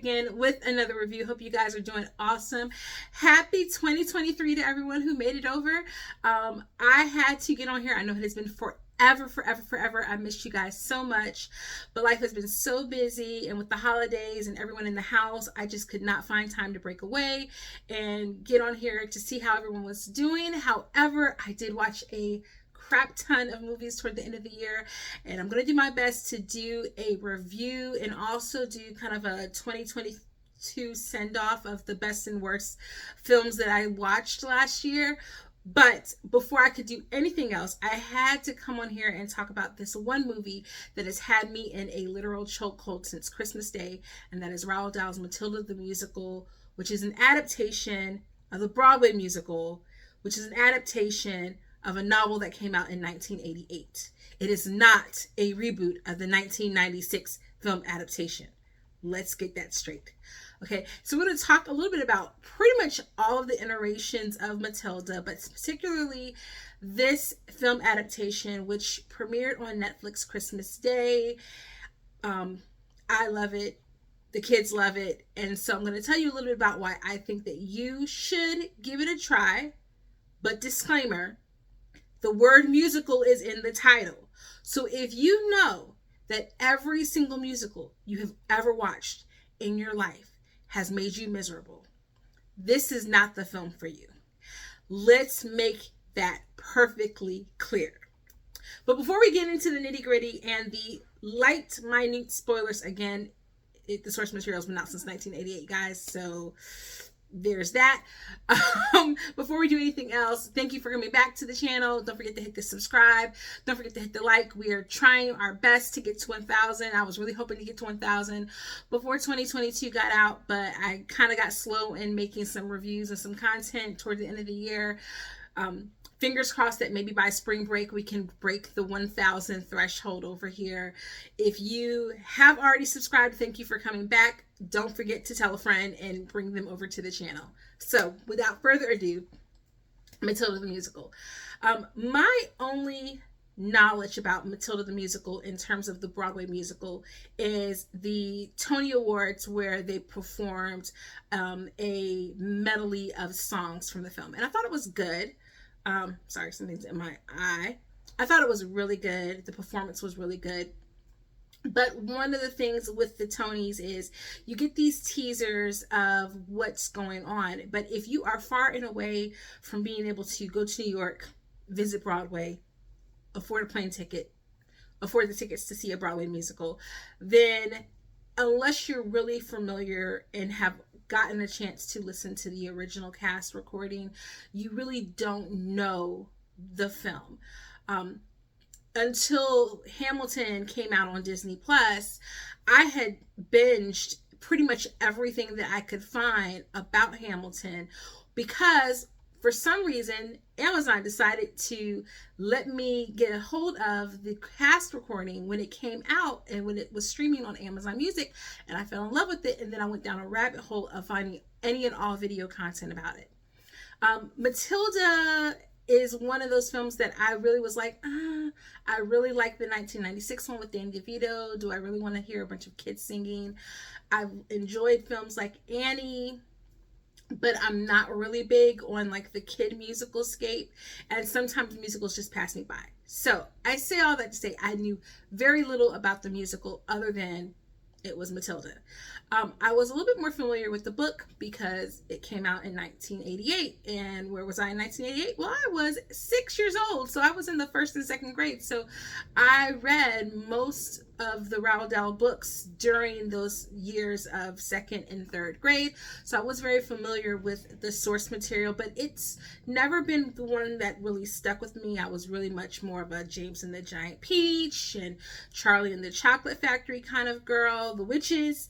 again with another review. Hope you guys are doing awesome. Happy 2023 to everyone who made it over. I had to get on here. I know it has been forever. I missed you guys so much, but life has been so busy, and with the holidays and everyone in the house, I just could not find time to break away and get on here to see how everyone was doing. However, I did watch a crap ton of movies toward the end of the year, and I'm going to do my best to do a review and also do kind of a 2022 send-off of the best and worst films that I watched last year. But before I could do anything else, I had to come on here and talk about this one movie that has had me in a literal chokehold since Christmas Day, and that is Roald Dahl's Matilda the Musical, which is an adaptation of the Broadway Musical, which is an adaptation of a novel that came out in 1988. It is not a reboot of the 1996 film adaptation. Let's get that straight. Okay, so we're going to talk a little bit about pretty much all of the iterations of Matilda, but particularly this film adaptation, which premiered on Netflix Christmas Day. I love it. The kids love it. And so I'm going to tell you a little bit about why I think that you should give it a try. But disclaimer, the word musical is in the title. So if you know that every single musical you have ever watched in your life has made you miserable, this is not the film for you. Let's make that perfectly clear. But before we get into the nitty-gritty and the light, minute spoilers, again, the source material has been out since 1988, guys, so there's that. Before we do anything else, thank you for coming back to the channel. Don't forget to hit the subscribe. Don't forget to hit the like. We are trying our best to get to 1,000. I was really hoping to get to 1,000 before 2022 got out, but I kind of got slow in making some reviews and some content toward the end of the year. Fingers crossed that maybe by spring break we can break the 1,000 threshold over here. If you have already subscribed, thank you for coming back. Don't forget to tell a friend and bring them over to the channel. So without further ado, Matilda the Musical. My only knowledge about Matilda the Musical in terms of the Broadway musical is the Tony Awards, where they performed a medley of songs from the film. And I thought it was good. Sorry, something's in my eye. I thought it was really good. The performance was really good. But one of the things with the Tonys is you get these teasers of what's going on. But if you are far and away from being able to go to New York, visit Broadway, afford a plane ticket, afford the tickets to see a Broadway musical, then unless you're really familiar and have gotten a chance to listen to the original cast recording, you really don't know the film. Until Hamilton came out on Disney Plus, I had binged pretty much everything that I could find about Hamilton, because for some reason Amazon decided to let me get a hold of the cast recording when it came out and when it was streaming on Amazon Music, and I fell in love with it, and then I went down a rabbit hole of finding any and all video content about it. Matilda is one of those films that I really was like, I really like the 1996 one with Danny DeVito. Do I really want to hear a bunch of kids singing? I've enjoyed films like Annie, but I'm not really big on like the kid musical scape, and sometimes musicals just pass me by. So I say all that to say I knew very little about the musical other than it was Matilda. I was a little bit more familiar with the book because it came out in 1988. And where was I in 1988? Well, I was 6 years old. So I was in the first and second grade. So I read most of the Roald Dahl books during those years of second and third grade. So I was very familiar with the source material, but it's never been the one that really stuck with me. I was really much more of a James and the Giant Peach and Charlie and the Chocolate Factory kind of girl, the witches.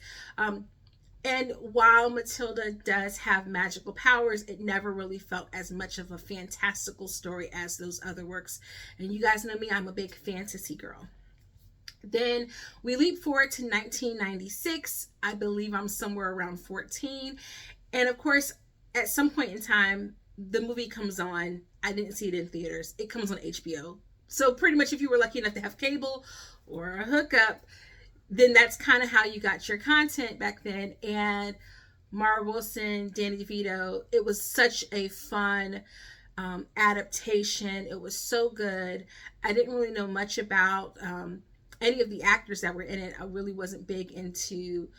And while Matilda does have magical powers, it never really felt as much of a fantastical story as those other works. And you guys know me, I'm a big fantasy girl. Then we leap forward to 1996. I believe I'm somewhere around 14. And of course, at some point in time, the movie comes on. I didn't see it in theaters. It comes on HBO. So pretty much if you were lucky enough to have cable or a hookup, then that's kind of how you got your content back then. And Mara Wilson, Danny DeVito, it was such a fun adaptation. It was so good. I didn't really know much about any of the actors that were in it. I really wasn't big into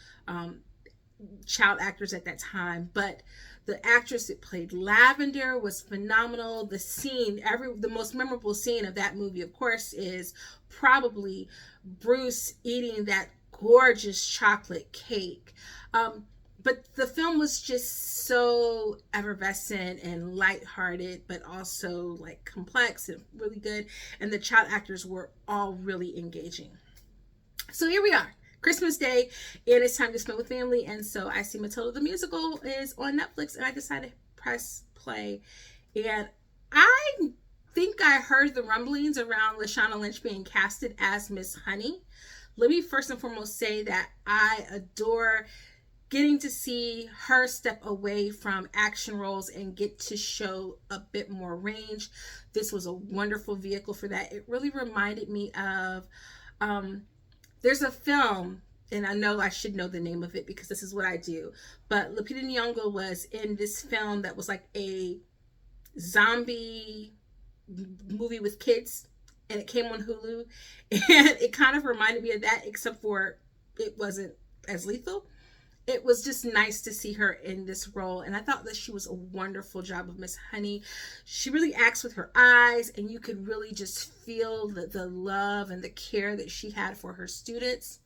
child actors at that time, but the actress that played Lavender was phenomenal. The scene, the most memorable scene of that movie, of course, is probably Bruce eating that gorgeous chocolate cake. But the film was just so effervescent and lighthearted, but also like complex and really good. And the child actors were all really engaging. So here we are, Christmas Day, and it's time to spend with family. And so I see Matilda the Musical is on Netflix, and I decided to press play. And I think I heard the rumblings around Lashana Lynch being casted as Miss Honey. Let me first and foremost say that I adore getting to see her step away from action roles and get to show a bit more range. This was a wonderful vehicle for that. It really reminded me of, there's a film, and I know I should know the name of it because this is what I do, but Lupita Nyong'o was in this film that was like a zombie movie with kids, and it came on Hulu, and it kind of reminded me of that, except for it wasn't as lethal. It was just nice to see her in this role, and I thought that she was a wonderful job of Miss Honey. She really acts with her eyes, and you could really just feel the love and the care that she had for her students.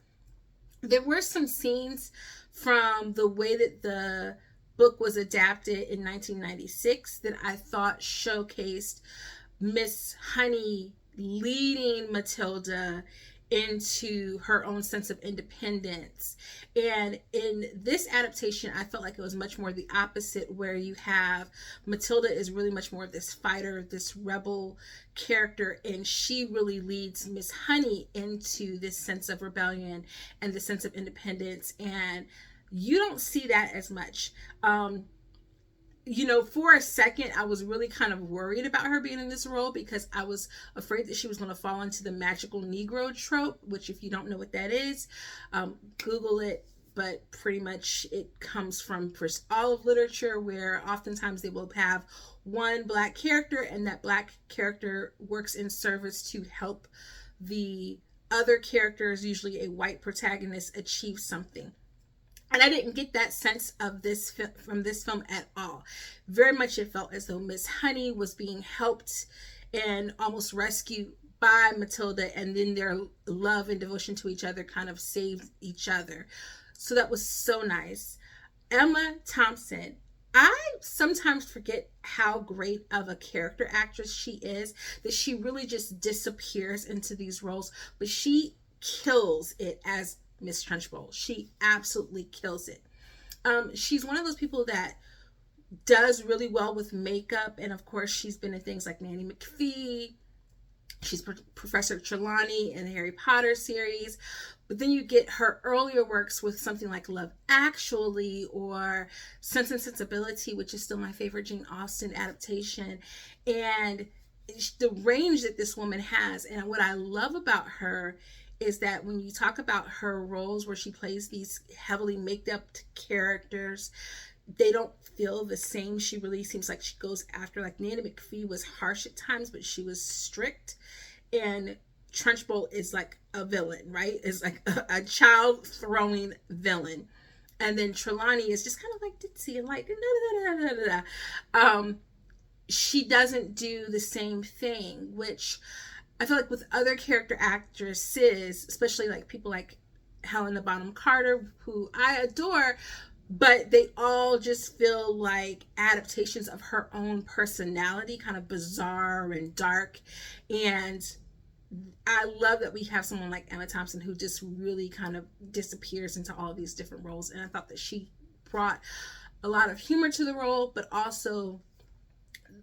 There were some scenes from the way that the book was adapted in 1996 that I thought showcased Miss Honey leading Matilda into her own sense of independence. And in this adaptation, I felt like it was much more the opposite, where you have Matilda is really much more of this fighter, this rebel character, and she really leads Miss Honey into this sense of rebellion and the sense of independence. And you don't see that as much. For a second, I was really kind of worried about her being in this role because I was afraid that she was going to fall into the magical Negro trope, which, if you don't know what that is, Google it. But pretty much it comes from all of literature, where oftentimes they will have one Black character, and that Black character works in service to help the other characters, usually a white protagonist, achieve something. And I didn't get that sense of this from this film at all. Very much it felt as though Miss Honey was being helped and almost rescued by Matilda, and then their love and devotion to each other kind of saved each other. So that was so nice. Emma Thompson. I sometimes forget how great of a character actress she is, that she really just disappears into these roles, but she kills it as Miss Trunchbull. She absolutely kills it. She's one of those people that does really well with makeup, and of course she's been in things like Nanny McPhee. She's Professor Trelawney in the Harry Potter series. But then you get her earlier works with something like Love Actually or Sense and Sensibility, which is still my favorite Jane Austen adaptation. And the range that this woman has, and what I love about her, is that when you talk about her roles where she plays these heavily maked up characters, they don't feel the same. She really seems like she goes after, like Nanny McPhee was harsh at times, but she was strict. And Trunchbull is like a villain, right? Is like a child throwing villain. And then Trelawney is just kind of like ditzy and like she doesn't do the same thing, which I feel like with other character actresses, especially like people like Helena Bonham Carter, who I adore, but they all just feel like adaptations of her own personality, kind of bizarre and dark. And I love that we have someone like Emma Thompson who just really kind of disappears into all these different roles. And I thought that she brought a lot of humor to the role, but also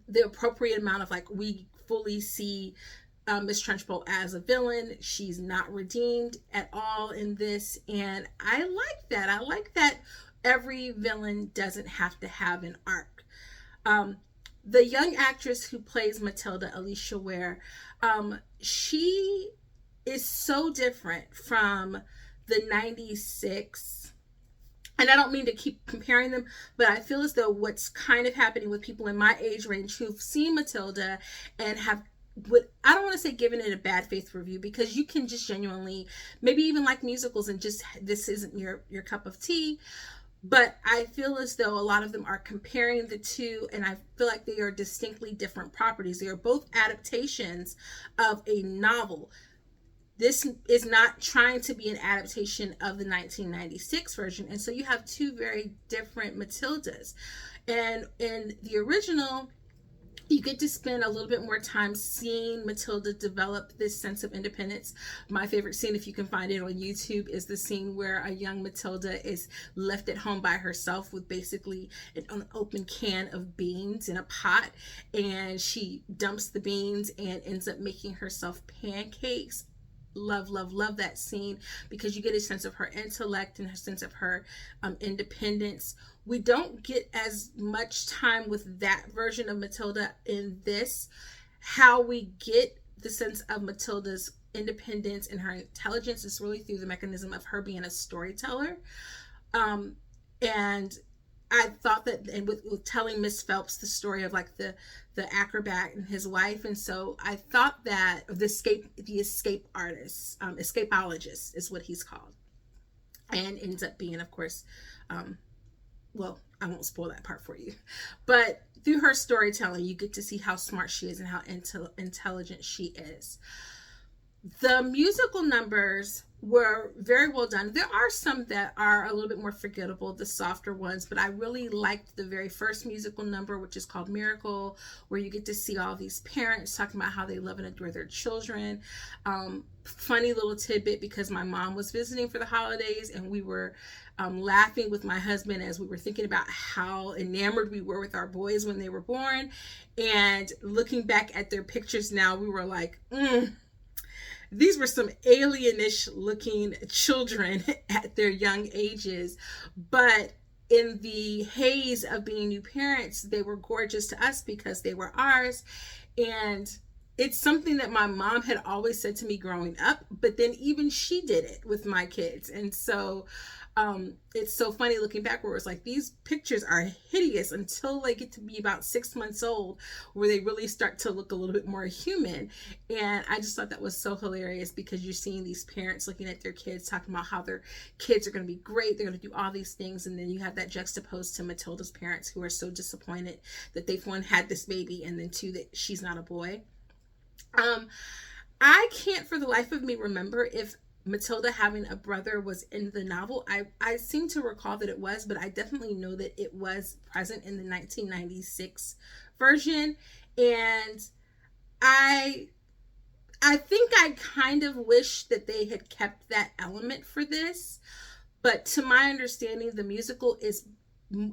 the appropriate amount of, like, we fully see Miss Trunchbull as a villain. She's not redeemed at all in this, and I like that. I like that every villain doesn't have to have an arc. The young actress who plays Matilda, Alisha Weir, she is so different from the 96, and I don't mean to keep comparing them, but I feel as though what's kind of happening with people in my age range who've seen Matilda and have, I don't want to say given it a bad faith review, because you can just genuinely maybe even like musicals and just this isn't your cup of tea. But I feel as though a lot of them are comparing the two, and I feel like they are distinctly different properties. They are both adaptations of a novel. This is not trying to be an adaptation of the 1996 version. And so you have two very different Matildas. And in the original, you get to spend a little bit more time seeing Matilda develop this sense of independence. My favorite scene, if you can find it on YouTube, is the scene where a young Matilda is left at home by herself with basically an open can of beans in a pot, and she dumps the beans and ends up making herself pancakes. Love, love, love that scene, because you get a sense of her intellect and a sense of her independence. We don't get as much time with that version of Matilda in this. How we get the sense of Matilda's independence and her intelligence is really through the mechanism of her being a storyteller. And I thought that, and with telling Miss Phelps the story of like the acrobat and his wife, and so I thought that the escape artist, escapologist is what he's called, and ends up being, of course, well, I won't spoil that part for you, but through her storytelling, you get to see how smart she is and how intelligent she is. The musical numbers were very well done. There are some that are a little bit more forgettable, the softer ones, but I really liked the very first musical number, which is called Miracle, where you get to see all these parents talking about how they love and adore their children. Funny little tidbit, because my mom was visiting for the holidays, and we were laughing with my husband as we were thinking about how enamored we were with our boys when they were born, and looking back at their pictures now, we were like, these were some alienish looking children at their young ages, but in the haze of being new parents, they were gorgeous to us because they were ours. And it's something that my mom had always said to me growing up, but then even she did it with my kids. And so it's so funny looking back where it's like these pictures are hideous until they get to be about 6 months old, where they really start to look a little bit more human. And I just thought that was so hilarious, because you're seeing these parents looking at their kids, talking about how their kids are going to be great, they're going to do all these things, and then you have that juxtaposed to Matilda's parents, who are so disappointed that they've, one, had this baby, and then two, that she's not a boy. I can't for the life of me remember if Matilda having a brother was in the novel. I seem to recall that it was, but I definitely know that it was present in the 1996 version. And I think I kind of wish that they had kept that element for this, but to my understanding, the musical is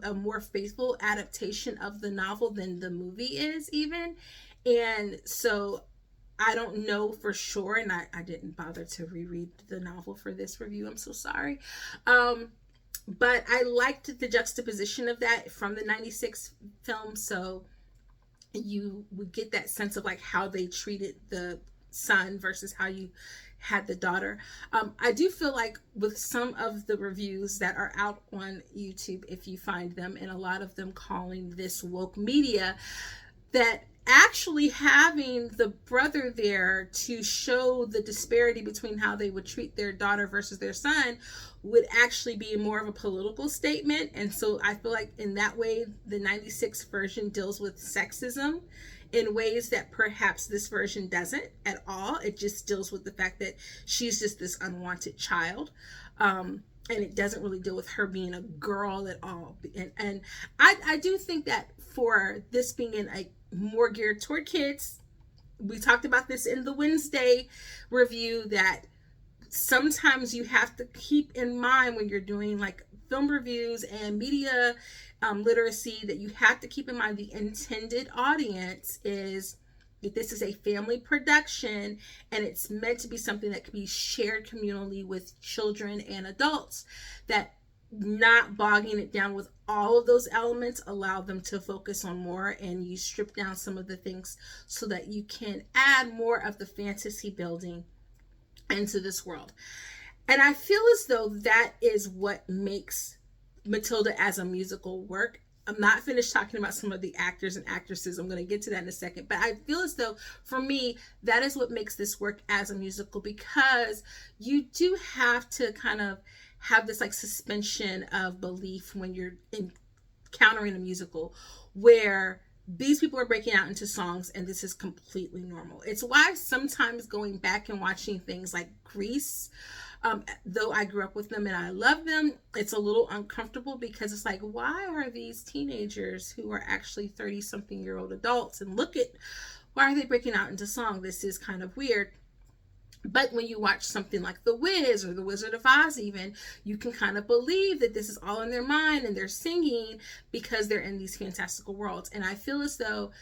a more faithful adaptation of the novel than the movie is even. And so I don't know for sure, and I didn't bother to reread the novel for this review. I'm so sorry. But I liked the juxtaposition of that from the 96 film, so you would get that sense of like how they treated the son versus how you had the daughter. I do feel like with some of the reviews that are out on YouTube, if you find them, and a lot of them calling this woke media, that actually having the brother there to show the disparity between how they would treat their daughter versus their son would actually be more of a political statement. And so I feel like in that way, the 96 version deals with sexism in ways that perhaps this version doesn't at all. It just deals with the fact that she's just this unwanted child. And it doesn't really deal with her being a girl at all. And I do think that for this being in a more geared toward kids, we talked about this in the Wednesday review, that sometimes you have to keep in mind when you're doing like film reviews and media literacy, that you have to keep in mind the intended audience is that this is a family production, and it's meant to be something that can be shared communally with children and adults, that not bogging it down with all of those elements, allow them to focus on more, and you strip down some of the things so that you can add more of the fantasy building into this world. And I feel as though that is what makes Matilda as a musical work. I'm not finished talking about some of the actors and actresses. I'm going to get to that in a second. But I feel as though, for me, that is what makes this work as a musical, because you do have to kind of have this like suspension of belief when you're encountering a musical where these people are breaking out into songs and this is completely normal. It's why sometimes going back and watching things like Grease, though I grew up with them and I love them, it's a little uncomfortable because it's like, why are these teenagers who are actually 30-something-year-old adults, and why are they breaking out into song? This is kind of weird. But when you watch something like The Wiz or The Wizard of Oz even, you can kind of believe that this is all in their mind and they're singing because they're in these fantastical worlds. And I feel as though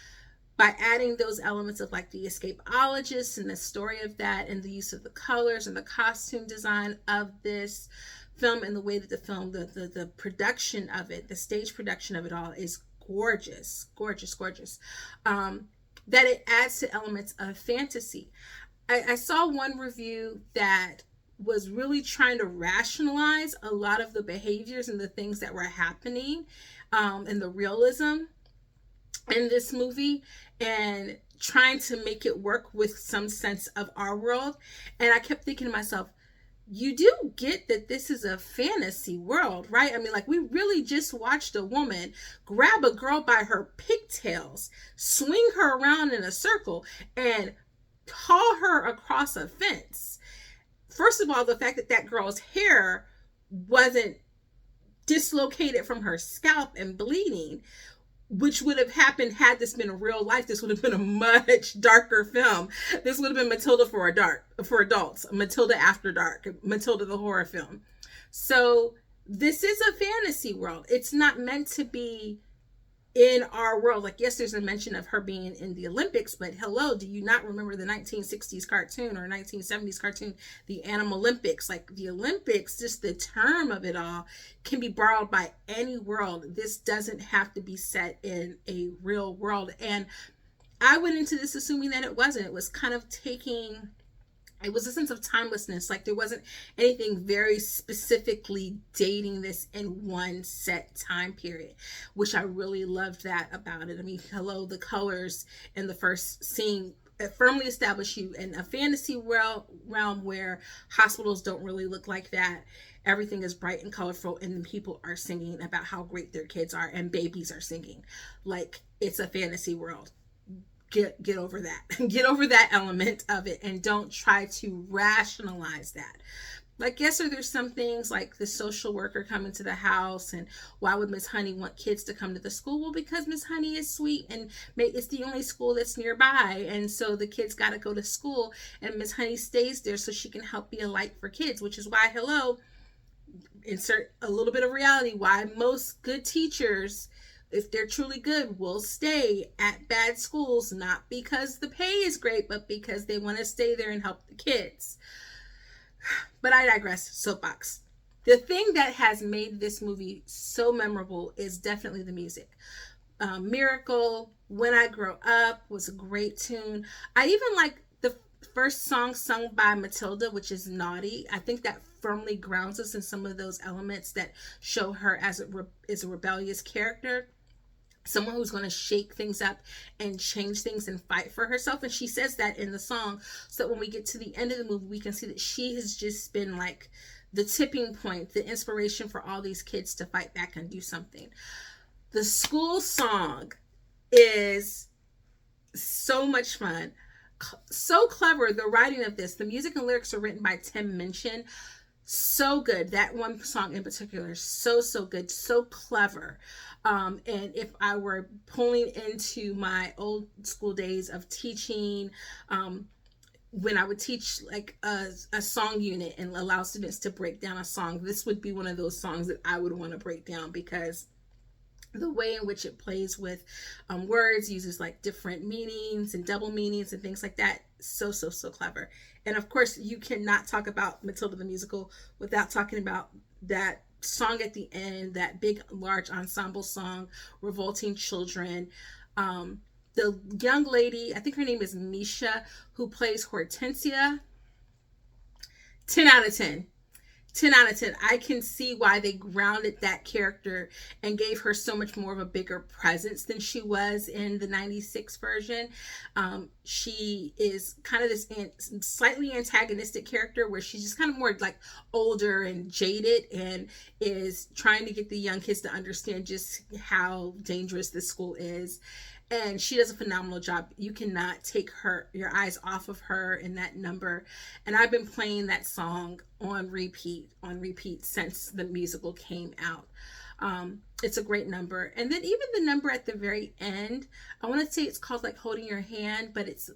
by adding those elements of like the escapologist and the story of that and the use of the colors and the costume design of this film and the way that the film, the production of it, the stage production of it all is gorgeous, gorgeous, gorgeous, that it adds to elements of fantasy. I saw one review that was really trying to rationalize a lot of the behaviors and the things that were happening, and the realism in this movie, and trying to make it work with some sense of our world. And I kept thinking to myself, you do get that this is a fantasy world, right? I mean, like, we really just watched a woman grab a girl by her pigtails, swing her around in a circle, and haul her across a fence. First of all, the fact that that girl's hair wasn't dislocated from her scalp and bleeding, which would have happened had this been a real life. This would have been a much darker film. This would have been Matilda for adults, Matilda After Dark, Matilda the horror film. So this is a fantasy world. It's not meant to be in our world. Like, yes, there's a mention of her being in the Olympics, but hello, do you not remember the 1960s cartoon or 1970s cartoon, the Animal Olympics? Like, the Olympics, just the term of it all, can be borrowed by any world. This doesn't have to be set in a real world. And I went into this assuming that it wasn't. It was kind of it was a sense of timelessness. Like, there wasn't anything very specifically dating this in one set time period, which I really loved that about it. I mean, hello, the colors in the first scene firmly establish you in a fantasy realm where hospitals don't really look like that. Everything is bright and colorful, and people are singing about how great their kids are, and babies are singing. Like, it's a fantasy world. Get over that. Get over that element of it, and don't try to rationalize that. Like, yes, there's some things like the social worker coming to the house, and why would Miss Honey want kids to come to the school? Well, because Miss Honey is sweet, and it's the only school that's nearby, and so the kids got to go to school, and Miss Honey stays there so she can help be a light for kids, which is why, hello, insert a little bit of reality, why most good teachers, if they're truly good, will stay at bad schools, not because the pay is great, but because they want to stay there and help the kids. But I digress. Soapbox. The thing that has made this movie so memorable is definitely the music. Miracle, When I Grow Up was a great tune. I even like the first song sung by Matilda, which is Naughty. I think that firmly grounds us in some of those elements that show her as a rebellious character. Someone who's going to shake things up and change things and fight for herself. And she says that in the song, so that when we get to the end of the movie, we can see that she has just been like the tipping point, the inspiration for all these kids to fight back and do something. The school song is so much fun, so clever. The writing of this, the music and lyrics are written by Tim Minchin. So good. That one song in particular, so good, so clever. And if I were pulling into my old school days of teaching, when I would teach like a song unit and allow students to break down a song, this would be one of those songs that I would want to break down, because the way in which it plays with words, uses like different meanings and double meanings and things like that. So clever. And of course, you cannot talk about Matilda the musical without talking about that song at the end, that big, large ensemble song, Revolting Children. The young lady, I think her name is Meesha, who plays Hortensia, 10 out of 10. 10 out of 10. I can see why they grounded that character and gave her so much more of a bigger presence than she was in the 96 version. She is kind of this slightly antagonistic character where she's just kind of more like older and jaded and is trying to get the young kids to understand just how dangerous this school is. And she does a phenomenal job. You cannot take your eyes off of her in that number. And I've been playing that song on repeat since the musical came out. It's a great number. And then even the number at the very end, I want to say it's called like Holding Your Hand, but it's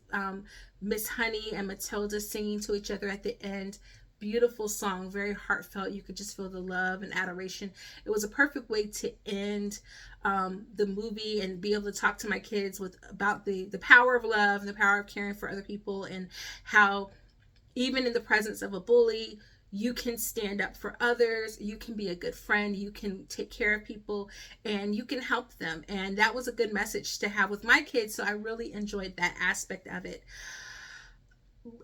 Miss Honey and Matilda singing to each other at the end. Beautiful song, very heartfelt. You could just feel the love and adoration. It was a perfect way to end the movie and be able to talk to my kids about the power of love and the power of caring for other people, and how even in the presence of a bully, you can stand up for others, you can be a good friend, you can take care of people, and you can help them. And that was a good message to have with my kids, so I really enjoyed that aspect of it.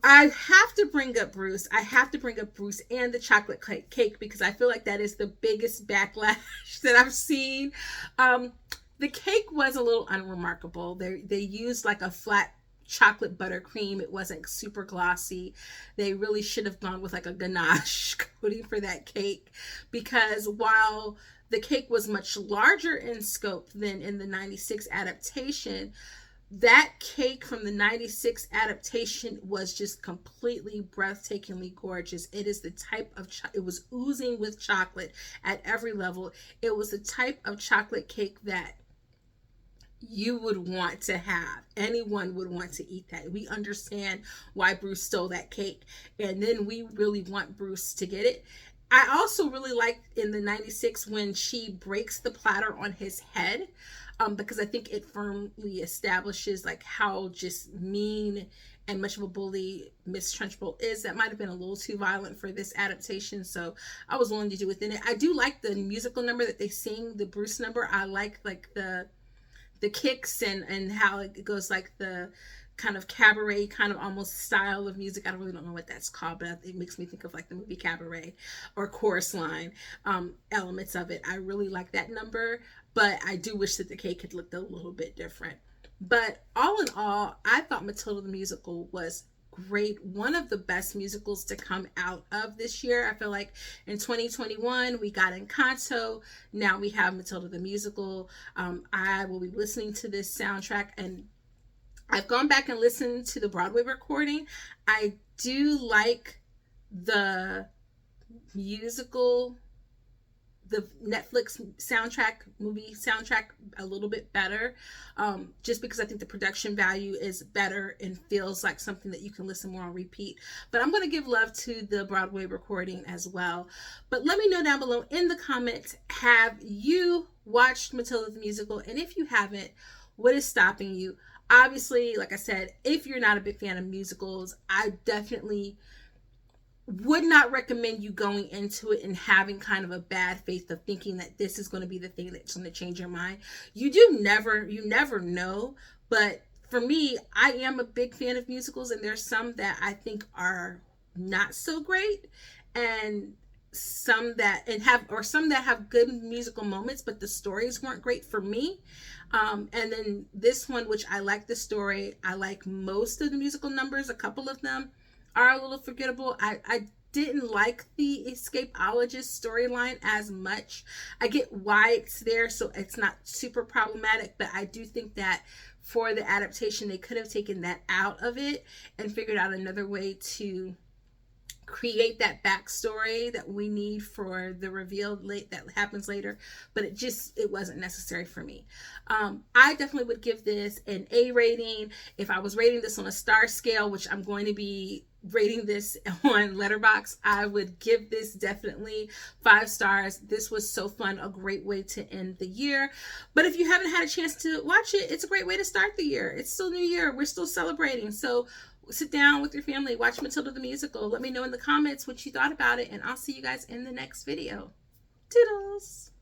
I have to bring up Bruce. I have to bring up Bruce and the chocolate cake because I feel like that is the biggest backlash that I've seen. The cake was a little unremarkable. They used like a flat chocolate buttercream. It wasn't super glossy. They really should have gone with like a ganache coating for that cake, because while the cake was much larger in scope than in the 96 adaptation, that cake from the 96 adaptation was just completely breathtakingly gorgeous. It is the type of it was oozing with chocolate at every level. It was the type of chocolate cake that you would want to have. Anyone would want to eat that. We understand why Bruce stole that cake, and then we really want Bruce to get it. I also really liked in the 96 when she breaks the platter on his head, because I think it firmly establishes like how just mean and much of a bully Miss Trunchbull is. That might have been a little too violent for this adaptation, so I was willing to do within it. I do like the musical number that they sing, the Bruce number. I like the kicks and how it goes, like the kind of cabaret kind of almost style of music. I don't know what that's called, but it makes me think of like the movie Cabaret or Chorus Line elements of it. I really like that number, but I do wish that the cake had looked a little bit different. But all in all, I thought Matilda the Musical was great. One of the best musicals to come out of this year. I feel like in 2021 we got Encanto, now we have Matilda the Musical. I will be listening to this soundtrack, and I've gone back and listened to the Broadway recording. I do like the musical, the Netflix movie soundtrack a little bit better, just because I think the production value is better and feels like something that you can listen more on repeat. But I'm going to give love to the Broadway recording as well. But let me know down below in the comments, have you watched Matilda the Musical? And if you haven't, what is stopping you? Obviously, like I said, if you're not a big fan of musicals, I definitely would not recommend you going into it and having kind of a bad faith of thinking that this is going to be the thing that's going to change your mind. You never know. But for me, I am a big fan of musicals, and there's some that I think are not so great, and some that have good musical moments, but the stories weren't great for me. And then this one, which I like the story, I like most of the musical numbers. A couple of them are a little forgettable. I didn't like the escapologist storyline as much. I get why it's there, so it's not super problematic, but I do think that for the adaptation, they could have taken that out of it and figured out another way to create that backstory that we need for the reveal that happens later, but it wasn't necessary for me. I definitely would give this an A rating. If I was rating this on a star scale, which I'm going to be rating this on Letterboxd, I would give this definitely 5 stars. This was so fun, a great way to end the year. But if you haven't had a chance to watch it, it's a great way to start the year. It's still New Year, we're still celebrating, so sit down with your family, watch Matilda the Musical. Let me know in the comments what you thought about it, and I'll see you guys in the next video. Toodles!